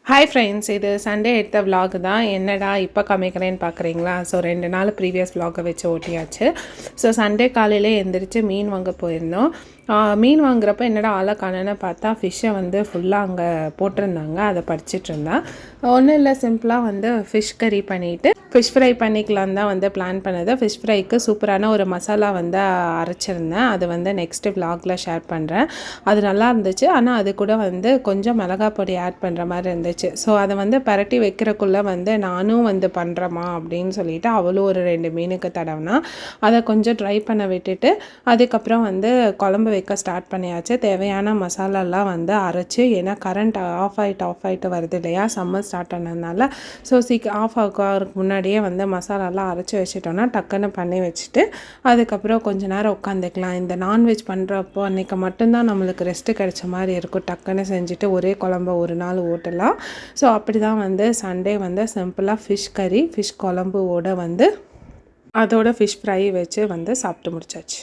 Hi friends, இது Sunday எடுத்த vlog தான். என்னடா இப்போ காமிக்கிறேன்னு பார்க்குறீங்களா? ஸோ 2 நாள் ப்ரீவியஸ் விலாகை வச்சு ஓட்டியாச்சு. ஸோ சண்டே காலையிலே எழுந்திரிச்சு மீன் வாங்க போயிருந்தோம். மீன் வாங்குறப்ப என்னடா ஆளை காணோன்னு பார்த்தா ஃபிஷ்ஷை வந்து ஃபுல்லாக அங்கே போட்டிருந்தாங்க. அதை படிச்சுட்டு இருந்தேன். ஒன்றும் இல்லை, சிம்பிளாக வந்து ஃபிஷ் கறி பண்ணிவிட்டு ஃபிஷ் ஃப்ரை பண்ணிக்கலான்னு தான் வந்து பிளான் பண்ணது. ஃபிஷ் ஃப்ரைக்கு சூப்பரான ஒரு மசாலா வந்து அரைச்சிருந்தேன். அது வந்து நெக்ஸ்ட்டு விலாகில் ஷேர் பண்ணுறேன். அது நல்லா இருந்துச்சு. ஆனால் அது கூட வந்து கொஞ்சம் மிளகா பொடி ஆட் பண்ணுற மாதிரி இருந்துச்சு. ஸோ அதை வந்து பரட்டி வைக்கிறக்குள்ளே வந்து நானும் வந்து பண்ணுறேம்மா அப்படின்னு சொல்லிவிட்டு அவளும் ஒரு 2 மீனுக்கு தடவைனா அதை கொஞ்சம் ட்ரை பண்ண விட்டுட்டு அதுக்கப்புறம் வந்து குழம்பு வைக்க ஸ்டார்ட் பண்ணியாச்சு. தேவையான மசாலாலாம் வந்து அரைச்சி, ஏன்னா கரண்ட் ஆஃப் ஆகிட்டு வருது இல்லையா, சம்மர் ஸ்டார்ட் ஆனதுனால. ஸோ ஆஃப் ஆகிறதுக்கு முன்னாடியே வந்து மசாலாலாம் அரைச்சி வச்சிட்டோன்னா டக்குன்னு பண்ணி வச்சுட்டு அதுக்கப்புறம் கொஞ்ச நேரம் உட்காந்துக்கலாம். இந்த நான்வெஜ் பண்ணுறப்போ அன்றைக்கி மட்டும்தான் நம்மளுக்கு ரெஸ்ட்டு கிடைச்ச மாதிரி இருக்கும். டக்குன்னு செஞ்சுட்டு ஒரே குழம்பு ஒரு நாள் ஓட்டலாம். ஸோ அப்படி தான் வந்து சண்டே வந்து சிம்பிளாக ஃபிஷ் கறி, ஃபிஷ் குழம்போட வந்து அதோட ஃபிஷ் ஃப்ரை வச்சு வந்து சாப்பிட்டு முடிச்சாச்சு.